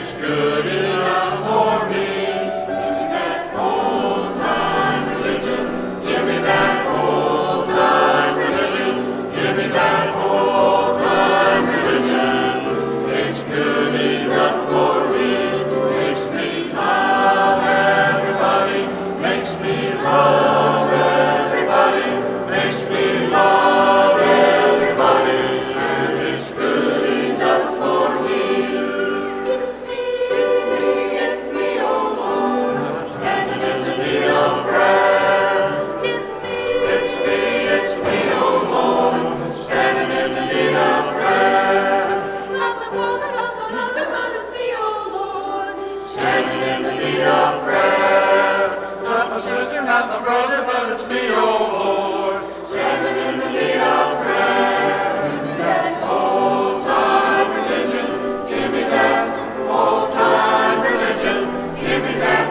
It's good enough for me. Give me that old-time religion. Give me that old-time religion. Give me that old-time religion. It's good enough for me. Makes me love everybody. Makes me love everybody. Makes me love everybody. And it's good enough for me. It's me, oh Lord, standing in the need of prayer. It's me, oh Lord, standing in the need of prayer. Not my father, not my mother, but it's me, oh Lord, standing in the need of prayer. Not my sister, not my brother, but it's me, oh Lord, standing in the need of prayer. Give me that old-time religion. Give me that old-time religion. Give me that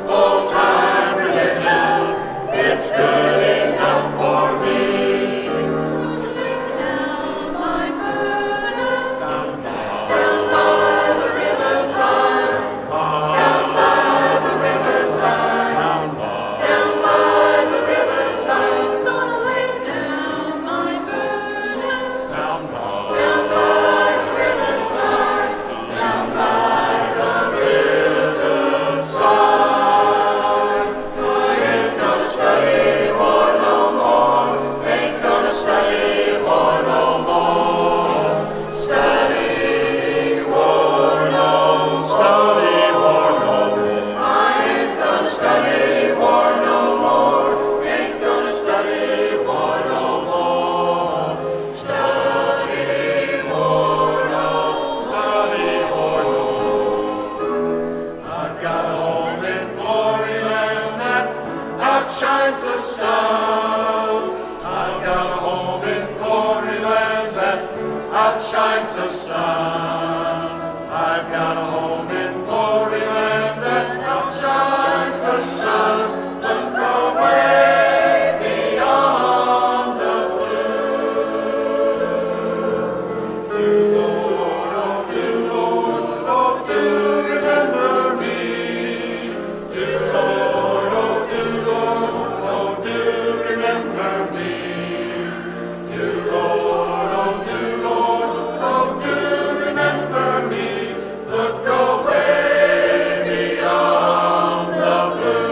old-time religion. It's good enough for me. Lay down my burdens down by the riverside. Down by the riverside. Down by the riverside. Gonna lay down my burdens down by the riverside. Down by the riverside. I ain't gonna study war no more. Ain't gonna study war no more. Study war no more. I ain't gonna study war no more. Ain't gonna study war no more. Study war no more. I've got a home in glory land that outshines the sun. I've got a home in glory land that outshines the sun. I've got a home in glory land that outshines the sun. Look away beyond the blue. Do Lord, oh do remember me. Do Lord, oh do remember me. Do Lord, oh do remember me. Look away beyond the blue.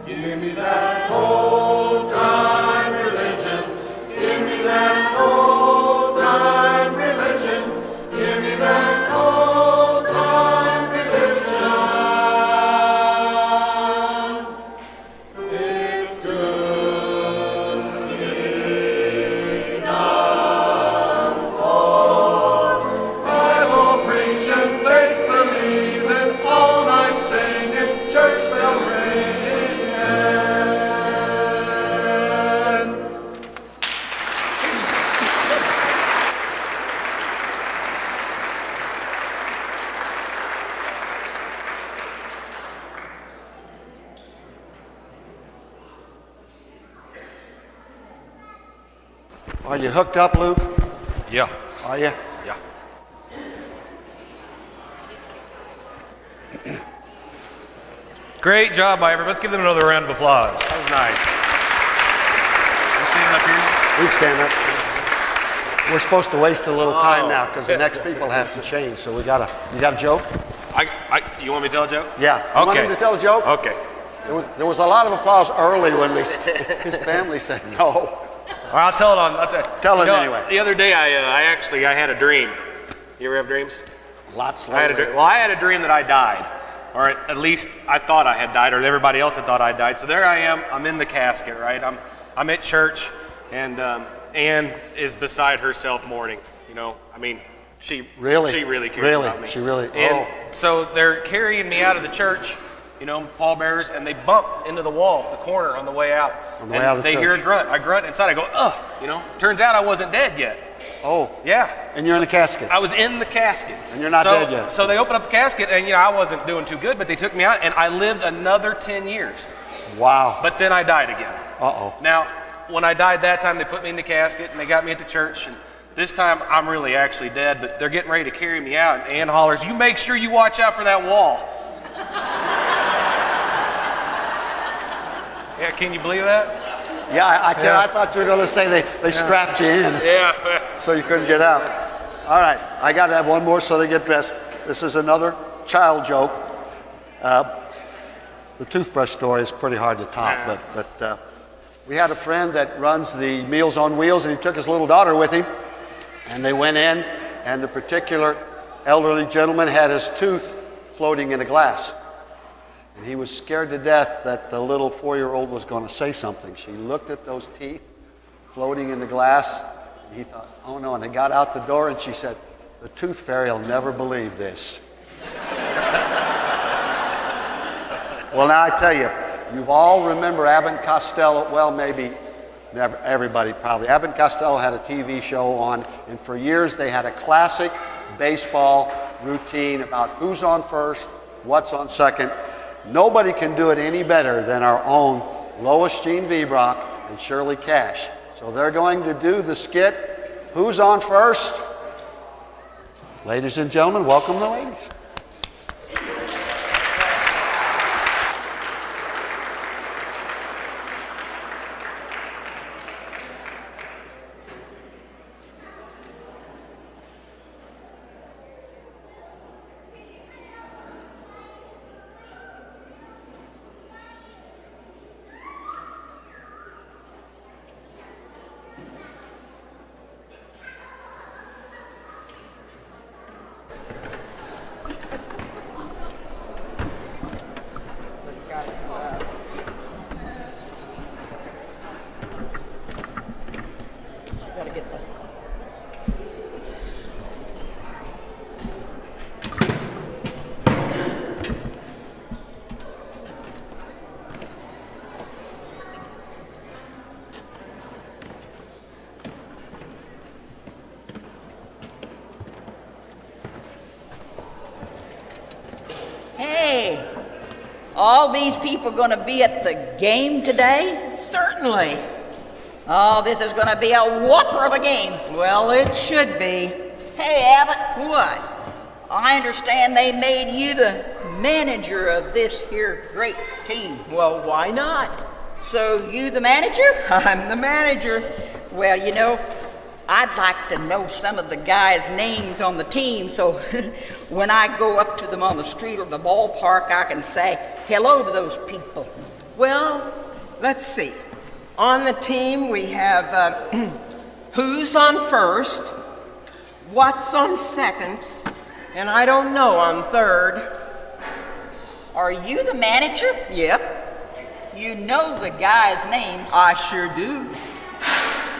Give me that old-time religion. Give me that old-time religion. Give me that old-time religion. It's good enough for Bible preaching, faith believing, all night singing, church bell ringing. Are you hooked up, Luke? Yeah. Are you? Yeah. Great job by everybody. Let's give them another round of applause. That was nice. You standing up here? We stand up. We're supposed to waste a little time now because the next people have to change. So you got a joke? You want me to tell a joke? Yeah. You want Okay. him to tell a joke? Okay. There was a lot of applause early when his family said no. Well, I'll tell it on. Tell it anyway. The other day, I had a dream. You ever have dreams? Lots I lately. had a dream that I died, or at least I thought I had died, or everybody else had thought I died. So there I am. I'm in the casket, right? I'm at church, and Anne is beside herself mourning. You know, I mean, she really cares about me. She really. And so they're carrying me out of the church, you know, pallbearers, and they bump into the wall, the corner on the way out. On the way out of the they church. hear a grunt. I grunt inside. I go, ugh. You know, turns out I wasn't dead yet. Oh. Yeah. And you're in the casket. I was in the casket. And you're not dead yet. So they opened up the casket, and you know, I wasn't doing too good, but they took me out, and I lived another 10 years. Wow. But then I died again. Uh-oh. Now, when I died that time, they put me in the casket, and they got me at the church, and This time I'm really actually dead, but they're getting ready to carry me out, and Ann hollers, "You make sure you watch out for that wall." Yeah, can you believe that? Yeah, I can. I thought you were going to say they strapped you in Yeah. so you couldn't get out. All right, I got to have one more so they get dressed. This is another child joke. The toothbrush story is pretty hard to top, but we had a friend that runs the Meals on Wheels, and he took his little daughter with him, and they went in, and the particular elderly gentleman had his tooth floating in a glass. And he was scared to death that the little 4-year-old was going to say something. She looked at those teeth floating in the glass, and he thought, oh no, and they got out the door, and she said, "The tooth fairy will never believe this." Well, now I tell you, you all remember Abbott and Costello. Well, maybe never, everybody probably. Abbott and Costello had a TV show on, and for years they had a classic baseball routine about who's on first, what's on second. Nobody can do it any better than our own Lois Jean Vibrock and Shirley Cash. So they're going to do the skit, Who's on First? Ladies and gentlemen, welcome the ladies. Hey, all these people going to be at the game today? Certainly. Oh, this is going to be a whopper of a game. Well, it should be. Hey, Abbott, What? I understand they made you the manager of this here great team. Well, why not? So you the manager? I'm the manager. Well, you know, I'd like to know some of the guys' names on the team so when I go up to them on the street or the ballpark, I can say hello to those people. Well, let's see. On the team, we have who's on first, what's on second, and I don't know on third. Are you the manager? Yep, You know the guys' names. I sure do.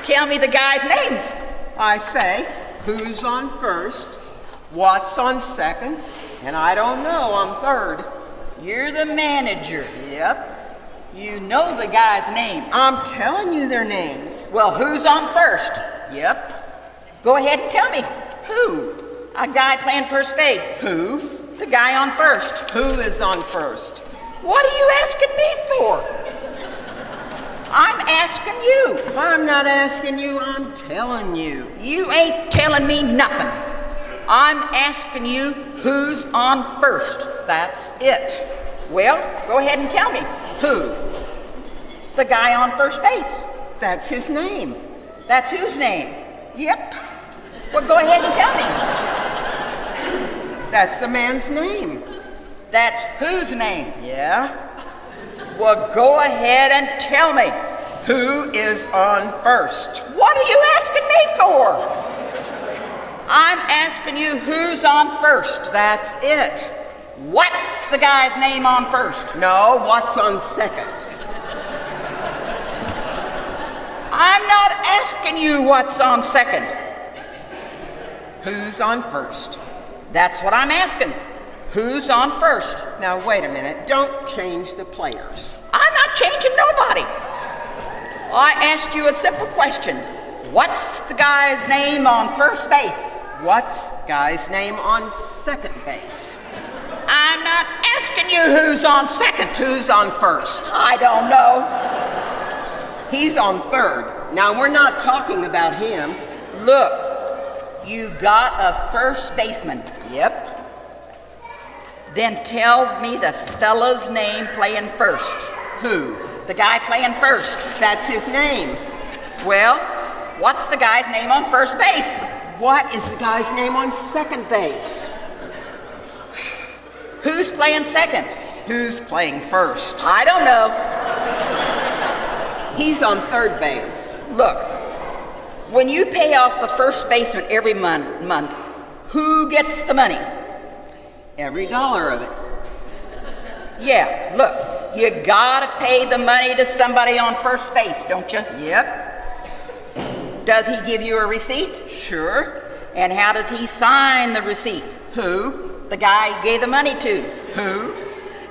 Tell me the guys' names. I say who's on first, what's on second, and I don't know on third. You're the manager. Yep, You know the guy's name. I'm telling you their names. Well, who's on first? Yep. Go ahead and tell me. Who? A guy playing first base. Who? The guy on first. Who is on first? What are you asking me for? I'm asking you. I'm not asking you, I'm telling you. You ain't telling me nothing. I'm asking you who's on first. That's it. Well, go ahead and tell me. Who? The guy on first base. That's his name. That's whose name? Yep. Well, go ahead and tell me. That's the man's name. That's whose name? Yeah? Well, go ahead and tell me. Who is on first? What are you asking me for? I'm asking you who's on first. That's it. What's the guy's name on first? No, what's on second? I'm not asking you what's on second. Who's on first? That's what I'm asking. Who's on first? Now, wait a minute. Don't change the players. I'm not changing nobody. I asked you a simple question. What's the guy's name on first base? What's guy's name on second base? I'm not asking you who's on second. Who's on first? I don't know. He's on third. Now, we're not talking about him. Look, You got a first baseman. Yep. Then tell me the fella's name playing first. Who? The guy playing first. That's his name. Well, what's the guy's name on first base? What is the guy's name on second base? Who's playing second? Who's playing first? I don't know. He's on third base. Look, when you pay off the first baseman every month, who gets the money? Every dollar of it. Yeah, look, you gotta pay the money to somebody on first base, don't you? Yep. Does he give you a receipt? Sure. And how does he sign the receipt? Who? The guy you gave the money to. Who?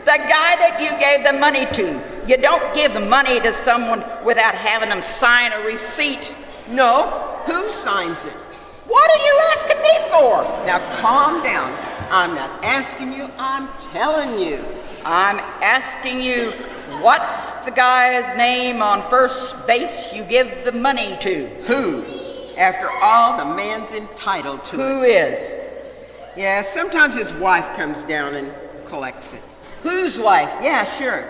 The guy that you gave the money to. You don't give money to someone without having them sign a receipt. No. Who signs it? What are you asking me for? Now calm down. I'm not asking you, I'm telling you. I'm asking you, what's the guy's name on first base you give the money to? Who? After all, the man's entitled to Who it. is? Yeah, sometimes his wife comes down and collects it. Whose wife? Yeah, sure.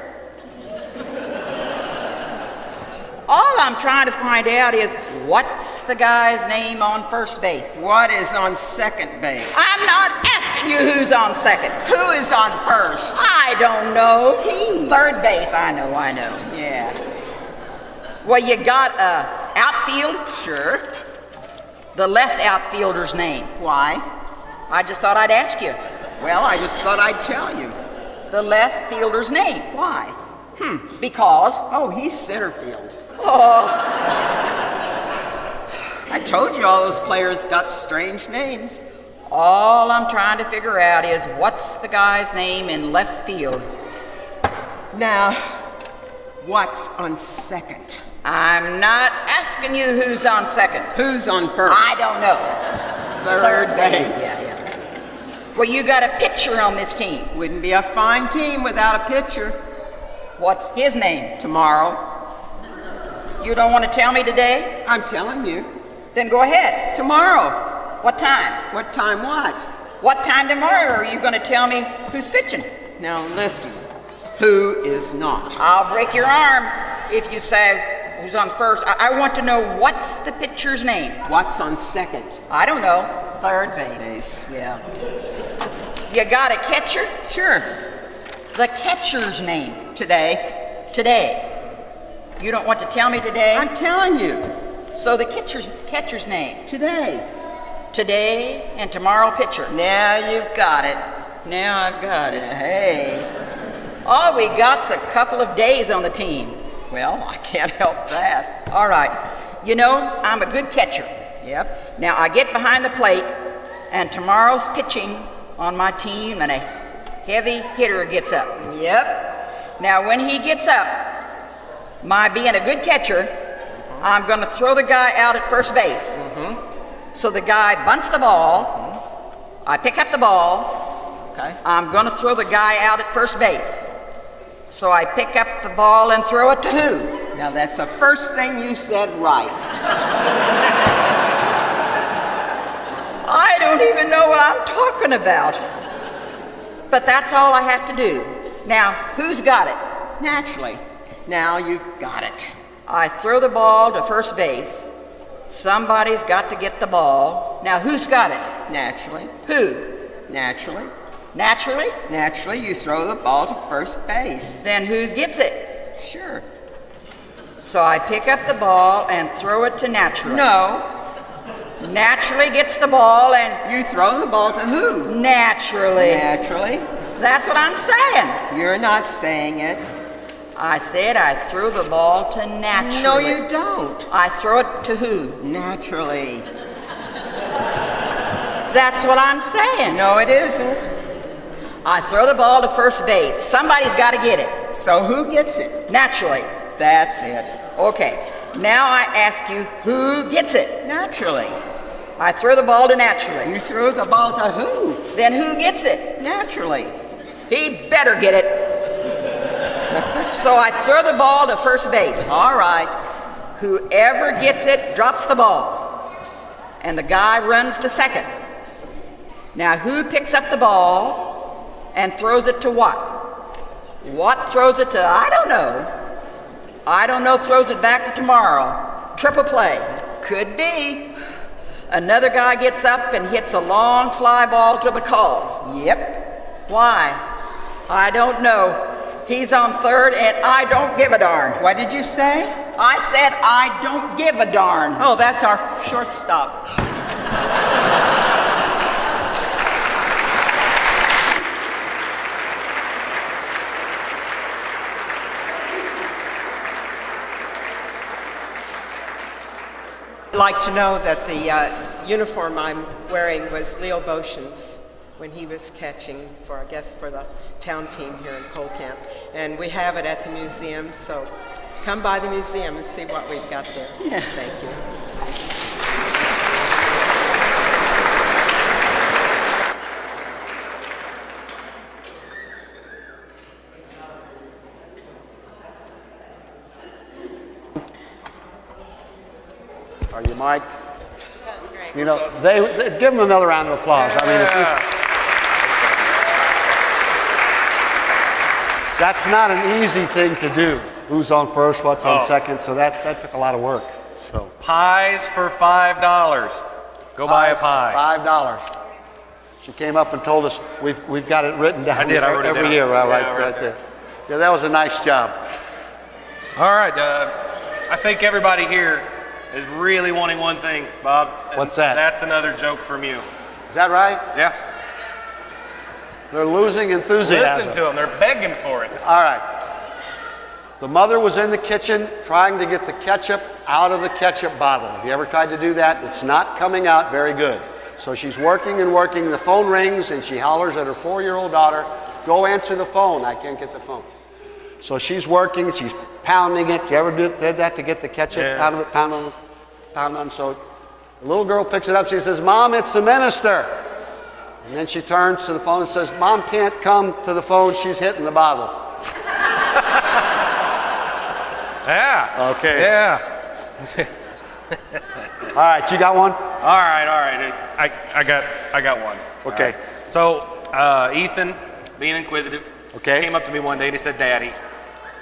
All I'm trying to find out is, what's the guy's name on first base? What is on second base? I'm not asking you who's on second. Who is on first? I don't know. He. Third base, I know. Yeah, Well, you got a outfield, sure. the left outfielder's name. Why? I just thought I'd ask you. Well, I just thought I'd tell you. The left fielder's name. Why? Because, Oh, he's center field. oh, I told you all those players got strange names. all I'm trying to figure out is, what's the guy's name in left field? Now, what's on second? I'm not asking you who's on second. Who's on first? I don't know. Third base. Yeah. Well, you got a pitcher on this team. Wouldn't be a fine team without a pitcher. What's his name? Tomorrow. You don't want to tell me today? I'm telling you. Then go ahead. Tomorrow. What time? What time what? What time tomorrow are you going to tell me who's pitching? Now listen. Who is not? I'll break your arm if you say who's on first. I want to know, what's the pitcher's name? What's on second? I don't know. Third base. Base. Yeah. You got a catcher? Sure. The catcher's name. Today. Today. You don't want to tell me today? I'm telling you. So the catcher's name. Today. Today and tomorrow pitcher. Now you've got it. Now I've got it. Hey. All we got's a couple of days on the team. Well, I can't help that. All right. You know, I'm a good catcher. Yep. Now I get behind the plate, and tomorrow's pitching on my team, and a heavy hitter gets up. Yep. Now when he gets up, my being a good catcher, I'm going to throw the guy out at first base. So the guy bunts the ball. I pick up the ball. Okay. I'm going to throw the guy out at first base. So I pick up the ball and throw it to who? Now that's the first thing you said right. I don't even know what I'm talking about. But that's all I have to do. Now, who's got it? Naturally. Now you've got it. I throw the ball to first base. Somebody's got to get the ball. Now, who's got it? Naturally. Who? Naturally. Naturally? Naturally, you throw the ball to first base. Then who gets it? Sure. So I pick up the ball and throw it to Naturally. No. Naturally gets the ball and... You throw the ball to who? Naturally. Naturally. That's what I'm saying. You're not saying it. I said I threw the ball to Naturally. No, you don't. I throw it to who? Naturally. That's what I'm saying. No, it isn't. I throw the ball to first base. Somebody's got to get it. So who gets it? Naturally. That's it. Okay. Now I ask you, who gets it? Naturally. I throw the ball to Naturally. You threw the ball to who? Then who gets it? Naturally. He better get it. So I throw the ball to first base. All right. Whoever gets it drops the ball. and the guy runs to second. Now, who picks up the ball and throws it to what? What throws it to? I don't know. I don't know, throws it back to tomorrow. Triple play. Could be. Another guy gets up and hits a long fly ball to the calls. Yep. Why? I don't know. He's on third, and I don't give a darn. What did you say? I said I don't give a darn. Oh, that's our shortstop. I'd like to know that the uniform I'm wearing was Leo Boshin's when he was catching for, I guess, for the town team here in Cole Camp. And we have it at the museum, so come by the museum and see what we've got there. Yeah. Thank you. Are you mic'd? You know, they give them another round of applause. I mean, that's not an easy thing to do. Who's on first, what's on second, so that took a lot of work. So Pies for $5. Go buy a pie. $5. She came up and told us we've got it written down. I did. I wrote it every down. year, right, Yeah, right there. Yeah, that was a nice job. All right. I think everybody here is really wanting one thing, Bob. and What's that? That's another joke from you. Is that right? Yeah. They're losing enthusiasm. Listen to them. They're begging for it. All right. The mother was in the kitchen trying to get the ketchup out of the ketchup bottle. Have you ever tried to do that? It's not coming out very good. So she's working and working. The phone rings and she hollers at her 4-year-old daughter, "Go answer the phone. I can't get the phone." So she's working. She's pounding it. You ever did that to get the ketchup out of it? Pound on. So the little girl picks it up. She says, "Mom, it's the minister." And then she turns to the phone and says, "Mom can't come to the phone. She's hitting the bottle." Yeah. Okay. Yeah. All right, you got one? All right. I got one. Okay. So Ethan, being inquisitive, Okay. came up to me one day and he said, "Daddy,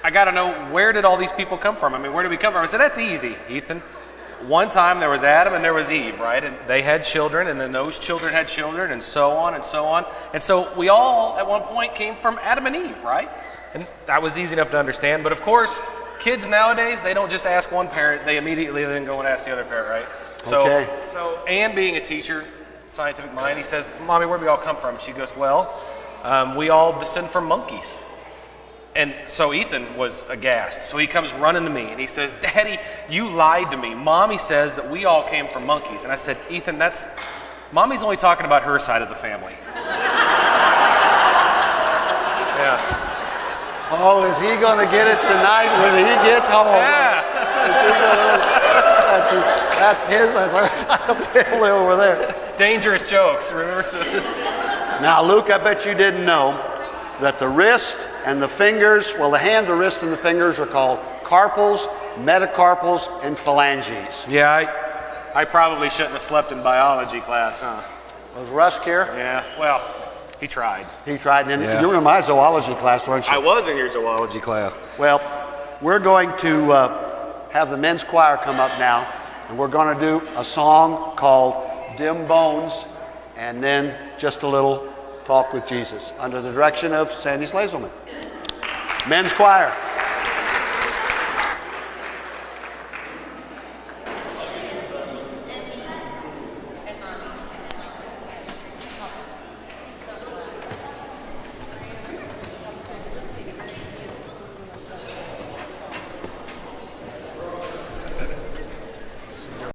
I got to know, where did all these people come from? I mean, where did we come from?" I said, "That's easy, Ethan. One time there was Adam and there was Eve, right? And they had children, and then those children had children, and so on and so on. And so we all, at one point, came from Adam and Eve, right? And that was easy enough to understand. But of course, kids nowadays, they don't just ask one parent, they immediately then go and ask the other parent, right? Okay. So Ann, being a teacher, scientific mind, he says, "Mommy, where do we all come from?" She goes, "Well, we all descend from monkeys." And so Ethan was aghast. So he comes running to me and he says, "Daddy, you lied to me. Mommy says that we all came from monkeys." And I said, "Ethan, Mommy's only talking about her side of the family." Yeah. Oh, is he going to get it tonight when he gets home? Yeah. That's his. That's our family over there. Dangerous jokes, remember? Now, Luke, I bet you didn't know that the wrist and the fingers, well, the hand, the wrist, and the fingers are called carpals, metacarpals, and phalanges. Yeah, I probably shouldn't have slept in biology class, huh? Was Rusk here? Yeah, well, he tried. He tried, and Yeah. you were in my zoology class, weren't you? I was in your zoology class. Well, we're going to have the men's choir come up now, and we're going to do a song called "Dim Bones," and then just a little talk with Jesus under the direction of Sandy Slazelman. Men's choir.